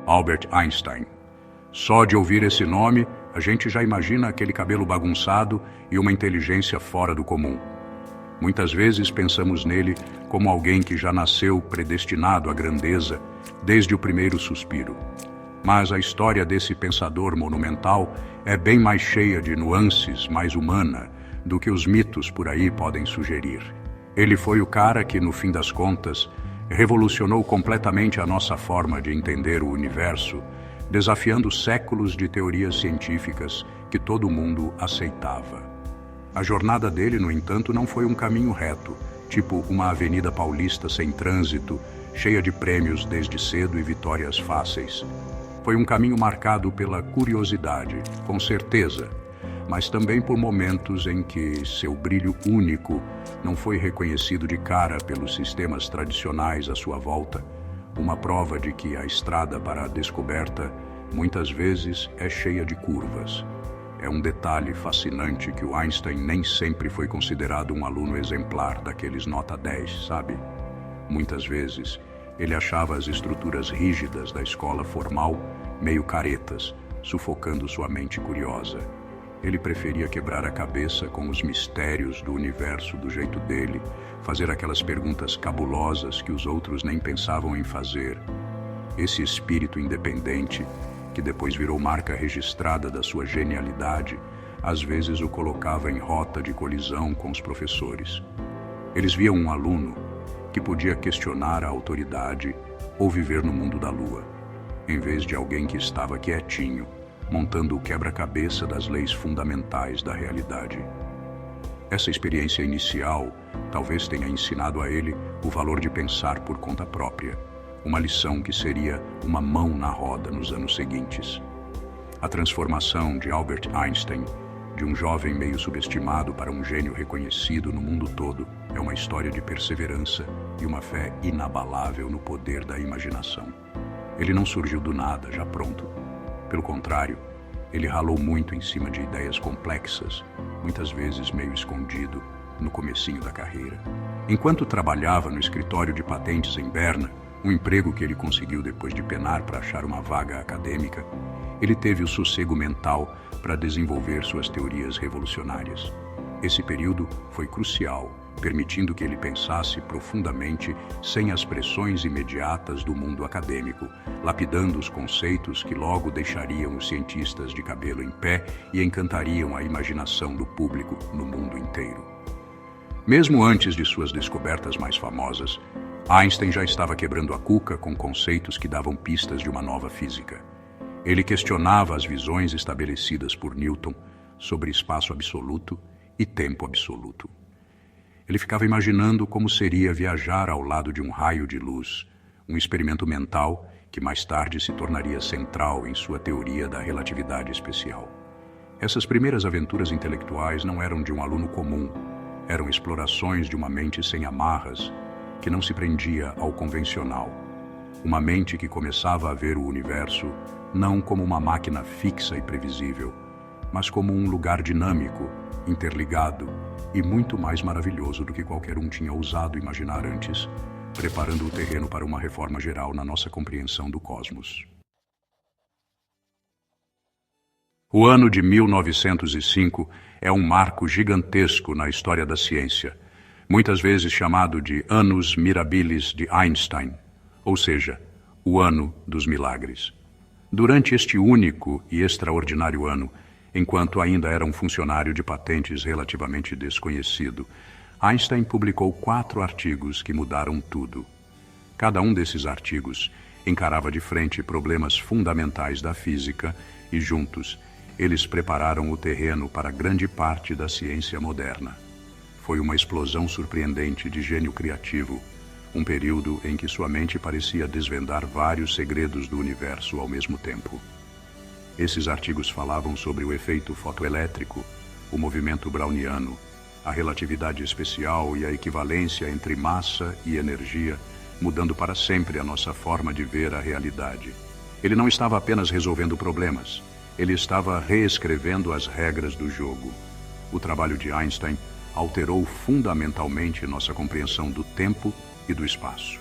Albert Einstein. Só de ouvir esse nome, a gente já imagina aquele cabelo bagunçado e uma inteligência fora do comum. Muitas vezes pensamos nele como alguém que já nasceu predestinado à grandeza desde o primeiro suspiro. Mas a história desse pensador monumental é bem mais cheia de nuances, mais humana, do que os mitos por aí podem sugerir. Ele foi o cara que, no fim das contas, revolucionou completamente a nossa forma de entender o universo, desafiando séculos de teorias científicas que todo mundo aceitava. A jornada dele, no entanto, não foi um caminho reto, tipo uma avenida paulista sem trânsito, cheia de prêmios desde cedo e vitórias fáceis. Foi um caminho marcado pela curiosidade, com certeza, mas também por momentos em que seu brilho único não foi reconhecido de cara pelos sistemas tradicionais à sua volta, uma prova de que a estrada para a descoberta muitas vezes é cheia de curvas. É um detalhe fascinante que o Einstein nem sempre foi considerado um aluno exemplar daqueles nota 10, sabe? Muitas vezes, ele achava as estruturas rígidas da escola formal meio caretas, sufocando sua mente curiosa. Ele preferia quebrar a cabeça com os mistérios do universo do jeito dele, fazer aquelas perguntas cabulosas que os outros nem pensavam em fazer. Esse espírito independente, que depois virou marca registrada da sua genialidade, às vezes o colocava em rota de colisão com os professores. Eles viam um aluno que podia questionar a autoridade ou viver no mundo da lua, em vez de alguém que estava quietinho, montando o quebra-cabeça das leis fundamentais da realidade. Essa experiência inicial talvez tenha ensinado a ele o valor de pensar por conta própria, uma lição que seria uma mão na roda nos anos seguintes. A transformação de Albert Einstein, de um jovem meio subestimado para um gênio reconhecido no mundo todo, é uma história de perseverança e uma fé inabalável no poder da imaginação. Ele não surgiu do nada, já pronto. Pelo contrário, ele ralou muito em cima de ideias complexas, muitas vezes meio escondido, no comecinho da carreira. Enquanto trabalhava no escritório de patentes em Berna, um emprego que ele conseguiu depois de penar para achar uma vaga acadêmica, ele teve o sossego mental para desenvolver suas teorias revolucionárias. Esse período foi crucial, permitindo que ele pensasse profundamente sem as pressões imediatas do mundo acadêmico, lapidando os conceitos que logo deixariam os cientistas de cabelo em pé e encantariam a imaginação do público no mundo inteiro. Mesmo antes de suas descobertas mais famosas, Einstein já estava quebrando a cuca com conceitos que davam pistas de uma nova física. Ele questionava as visões estabelecidas por Newton sobre espaço absoluto e tempo absoluto. Ele ficava imaginando como seria viajar ao lado de um raio de luz, um experimento mental que mais tarde se tornaria central em sua teoria da relatividade especial. Essas primeiras aventuras intelectuais não eram de um aluno comum, eram explorações de uma mente sem amarras, que não se prendia ao convencional. Uma mente que começava a ver o universo não como uma máquina fixa e previsível, mas como um lugar dinâmico, interligado e muito mais maravilhoso do que qualquer um tinha ousado imaginar antes, preparando o terreno para uma reforma geral na nossa compreensão do cosmos. O ano de 1905 é um marco gigantesco na história da ciência, muitas vezes chamado de Annus Mirabilis de Einstein, ou seja, o ano dos milagres. Durante este único e extraordinário ano, enquanto ainda era um funcionário de patentes relativamente desconhecido, Einstein publicou 4 artigos que mudaram tudo. Cada um desses artigos encarava de frente problemas fundamentais da física e, juntos, eles prepararam o terreno para grande parte da ciência moderna. Foi uma explosão surpreendente de gênio criativo, um período em que sua mente parecia desvendar vários segredos do universo ao mesmo tempo. Esses artigos falavam sobre o efeito fotoelétrico, o movimento browniano, a relatividade especial e a equivalência entre massa e energia, mudando para sempre a nossa forma de ver a realidade. Ele não estava apenas resolvendo problemas, ele estava reescrevendo as regras do jogo. O trabalho de Einstein alterou fundamentalmente nossa compreensão do tempo e do espaço.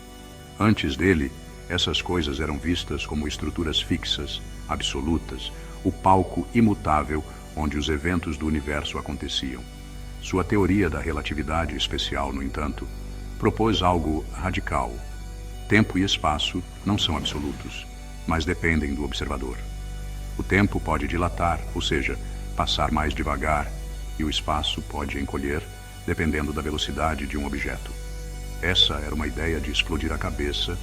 Antes dele, Essas coisas eram vistas como estruturas fixas, absolutas, o palco imutável onde os eventos do universo aconteciam. Sua teoria da relatividade especial, no entanto, propôs algo radical. Tempo e espaço não são absolutos, mas dependem do observador. O tempo pode dilatar, ou seja, passar mais devagar, e o espaço pode encolher, dependendo da velocidade de um objeto. Essa era uma ideia de explodir a cabeça,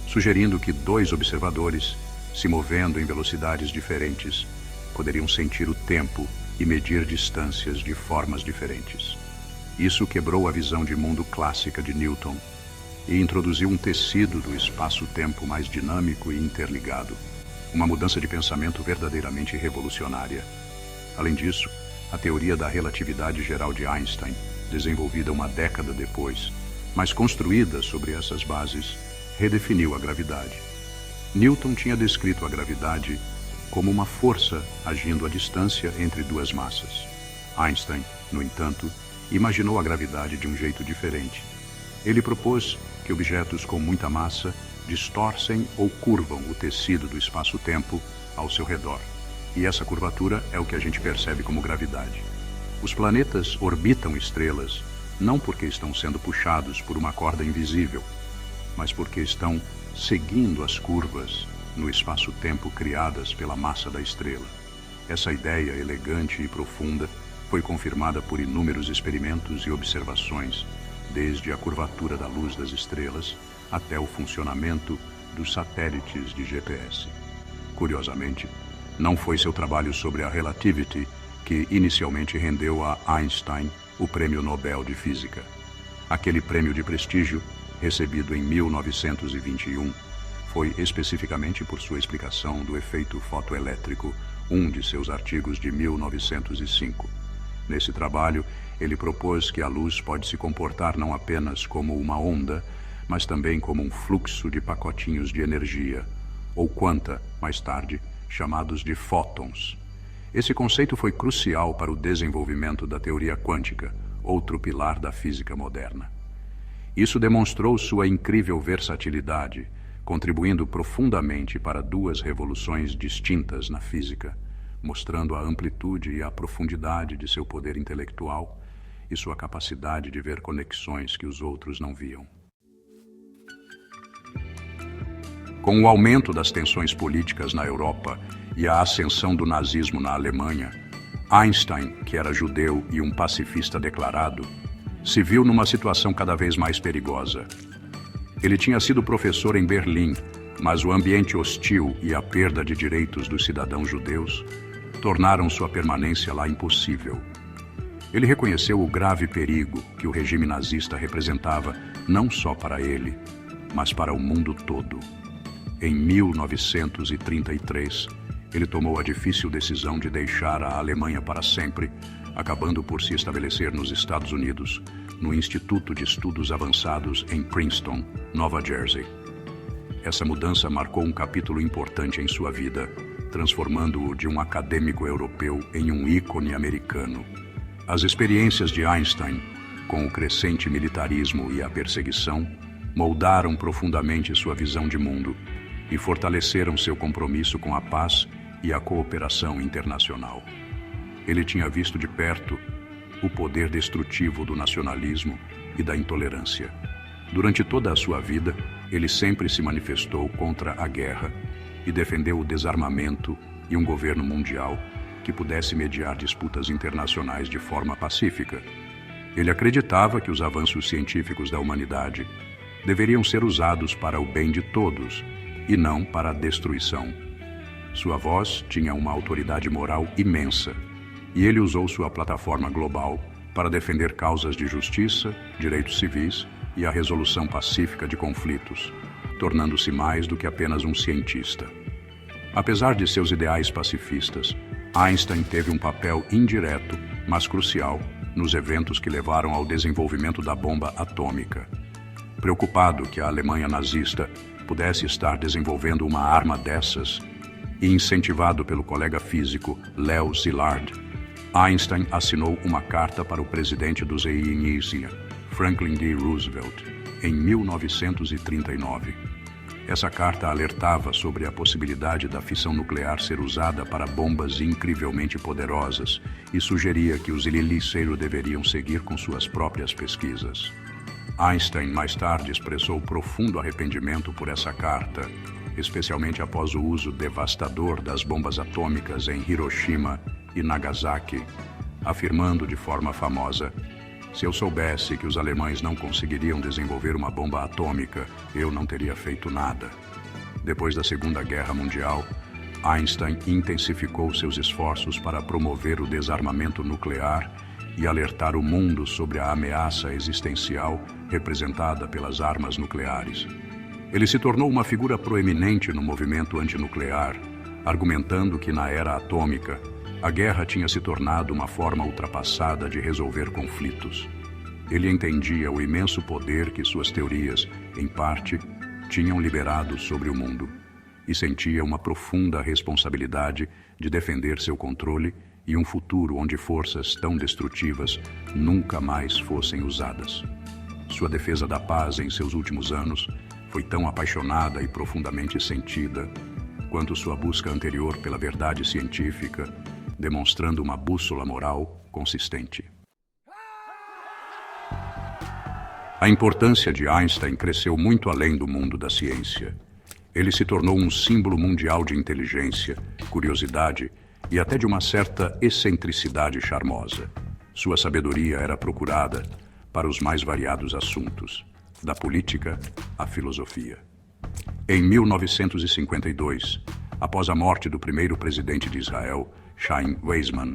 sugerindo que dois observadores, se movendo em velocidades diferentes, poderiam sentir o tempo e medir distâncias de formas diferentes. Isso quebrou a visão de mundo clássica de Newton e introduziu um tecido do espaço-tempo mais dinâmico e interligado, uma mudança de pensamento verdadeiramente revolucionária. Além disso, a teoria da relatividade geral de Einstein, desenvolvida uma década depois, mas construída sobre essas bases, redefiniu a gravidade. Newton tinha descrito a gravidade como uma força agindo à distância entre duas massas. Einstein, no entanto, imaginou a gravidade de um jeito diferente. Ele propôs que objetos com muita massa distorcem ou curvam o tecido do espaço-tempo ao seu redor. E essa curvatura é o que a gente percebe como gravidade. Os planetas orbitam estrelas não porque estão sendo puxados por uma corda invisível, mas porque estão seguindo as curvas no espaço-tempo criadas pela massa da estrela. Essa ideia elegante e profunda foi confirmada por inúmeros experimentos e observações, desde a curvatura da luz das estrelas até o funcionamento dos satélites de GPS. Curiosamente, não foi seu trabalho sobre a relativity que inicialmente rendeu a Einstein o Prêmio Nobel de Física. Aquele prêmio de prestígio, recebido em 1921, foi especificamente por sua explicação do efeito fotoelétrico, um de seus artigos de 1905. Nesse trabalho, ele propôs que a luz pode se comportar não apenas como uma onda, mas também como um fluxo de pacotinhos de energia, ou quanta, mais tarde, chamados de fótons. Esse conceito foi crucial para o desenvolvimento da teoria quântica, outro pilar da física moderna. Isso demonstrou sua incrível versatilidade, contribuindo profundamente para duas revoluções distintas na física, mostrando a amplitude e a profundidade de seu poder intelectual e sua capacidade de ver conexões que os outros não viam. Com o aumento das tensões políticas na Europa e a ascensão do nazismo na Alemanha, Einstein, que era judeu e um pacifista declarado, se viu numa situação cada vez mais perigosa. Ele tinha sido professor em Berlim, mas o ambiente hostil e a perda de direitos dos cidadãos judeus tornaram sua permanência lá impossível. Ele reconheceu o grave perigo que o regime nazista representava não só para ele, mas para o mundo todo. Em 1933, ele tomou a difícil decisão de deixar a Alemanha para sempre, acabando por se estabelecer nos Estados Unidos, no Instituto de Estudos Avançados em Princeton, Nova Jersey. Essa mudança marcou um capítulo importante em sua vida, transformando-o de um acadêmico europeu em um ícone americano. As experiências de Einstein, com o crescente militarismo e a perseguição, moldaram profundamente sua visão de mundo e fortaleceram seu compromisso com a paz e a cooperação internacional. Ele tinha visto de perto o poder destrutivo do nacionalismo e da intolerância. Durante toda a sua vida, ele sempre se manifestou contra a guerra e defendeu o desarmamento e um governo mundial que pudesse mediar disputas internacionais de forma pacífica. Ele acreditava que os avanços científicos da humanidade deveriam ser usados para o bem de todos e não para a destruição. Sua voz tinha uma autoridade moral imensa e ele usou sua plataforma global para defender causas de justiça, direitos civis e a resolução pacífica de conflitos, tornando-se mais do que apenas um cientista. Apesar de seus ideais pacifistas, Einstein teve um papel indireto, mas crucial, nos eventos que levaram ao desenvolvimento da bomba atômica. Preocupado que a Alemanha nazista pudesse estar desenvolvendo uma arma dessas, e incentivado pelo colega físico Leo Szilard, Einstein assinou uma carta para o presidente dos EINISIA, Franklin D. Roosevelt, em 1939. Essa carta alertava sobre a possibilidade da fissão nuclear ser usada para bombas incrivelmente poderosas e sugeria que os Ililiceiro deveriam seguir com suas próprias pesquisas. Einstein mais tarde expressou profundo arrependimento por essa carta, especialmente após o uso devastador das bombas atômicas em Hiroshima e Nagasaki, afirmando de forma famosa: "Se eu soubesse que os alemães não conseguiriam desenvolver uma bomba atômica, eu não teria feito nada." Depois da Segunda Guerra Mundial, Einstein intensificou seus esforços para promover o desarmamento nuclear e alertar o mundo sobre a ameaça existencial representada pelas armas nucleares. Ele se tornou uma figura proeminente no movimento antinuclear, argumentando que na era atômica, a guerra tinha se tornado uma forma ultrapassada de resolver conflitos. Ele entendia o imenso poder que suas teorias, em parte, tinham liberado sobre o mundo, e sentia uma profunda responsabilidade de defender seu controle e um futuro onde forças tão destrutivas nunca mais fossem usadas. Sua defesa da paz em seus últimos anos foi tão apaixonada e profundamente sentida quanto sua busca anterior pela verdade científica, demonstrando uma bússola moral consistente. A importância de Einstein cresceu muito além do mundo da ciência. Ele se tornou um símbolo mundial de inteligência, curiosidade e até de uma certa excentricidade charmosa. Sua sabedoria era procurada para os mais variados assuntos, da política à filosofia. Em 1952, após a morte do primeiro presidente de Israel, Chaim Weizmann,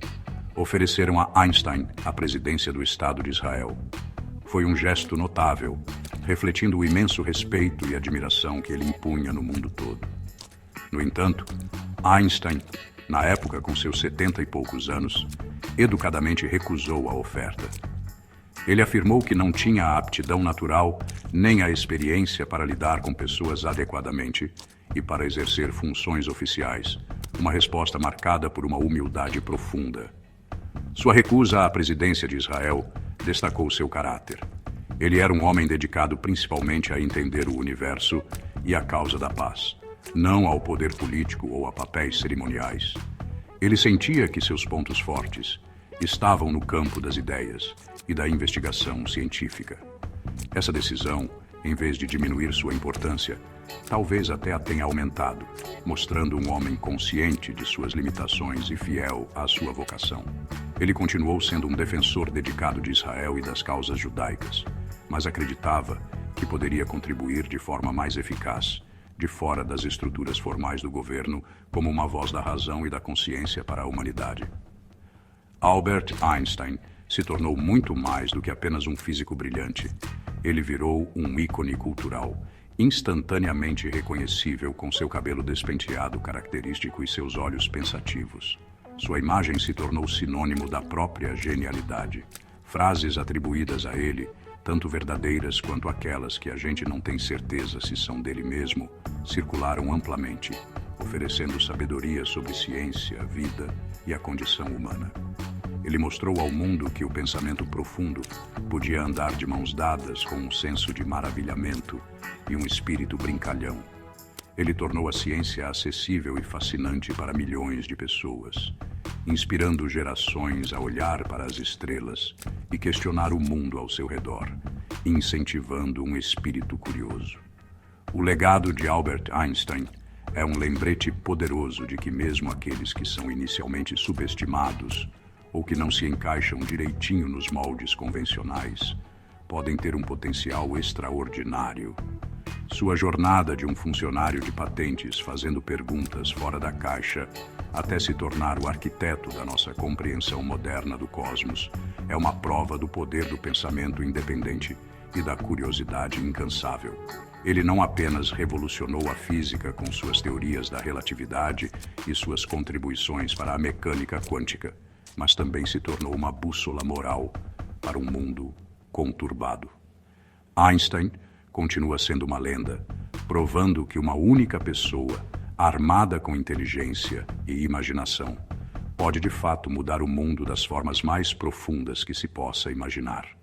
ofereceram a Einstein a presidência do Estado de Israel. Foi um gesto notável, refletindo o imenso respeito e admiração que ele impunha no mundo todo. No entanto, Einstein, na época com seus 70 e poucos anos, educadamente recusou a oferta. Ele afirmou que não tinha a aptidão natural nem a experiência para lidar com pessoas adequadamente e para exercer funções oficiais, uma resposta marcada por uma humildade profunda. Sua recusa à presidência de Israel destacou seu caráter. Ele era um homem dedicado principalmente a entender o universo e a causa da paz, não ao poder político ou a papéis cerimoniais. Ele sentia que seus pontos fortes estavam no campo das ideias e da investigação científica. Essa decisão, em vez de diminuir sua importância, talvez até a tenha aumentado, mostrando um homem consciente de suas limitações e fiel à sua vocação. Ele continuou sendo um defensor dedicado de Israel e das causas judaicas, mas acreditava que poderia contribuir de forma mais eficaz, de fora das estruturas formais do governo, como uma voz da razão e da consciência para a humanidade. Albert Einstein se tornou muito mais do que apenas um físico brilhante. Ele virou um ícone cultural, instantaneamente reconhecível com seu cabelo despenteado característico e seus olhos pensativos. Sua imagem se tornou sinônimo da própria genialidade. Frases atribuídas a ele, tanto verdadeiras quanto aquelas que a gente não tem certeza se são dele mesmo, circularam amplamente, oferecendo sabedoria sobre ciência, vida e a condição humana. Ele mostrou ao mundo que o pensamento profundo podia andar de mãos dadas com um senso de maravilhamento e um espírito brincalhão. Ele tornou a ciência acessível e fascinante para milhões de pessoas, inspirando gerações a olhar para as estrelas e questionar o mundo ao seu redor, incentivando um espírito curioso. O legado de Albert Einstein é um lembrete poderoso de que mesmo aqueles que são inicialmente subestimados ou que não se encaixam direitinho nos moldes convencionais, podem ter um potencial extraordinário. Sua jornada de um funcionário de patentes fazendo perguntas fora da caixa até se tornar o arquiteto da nossa compreensão moderna do cosmos é uma prova do poder do pensamento independente e da curiosidade incansável. Ele não apenas revolucionou a física com suas teorias da relatividade e suas contribuições para a mecânica quântica, mas também se tornou uma bússola moral para um mundo conturbado. Einstein continua sendo uma lenda, provando que uma única pessoa, armada com inteligência e imaginação, pode de fato mudar o mundo das formas mais profundas que se possa imaginar.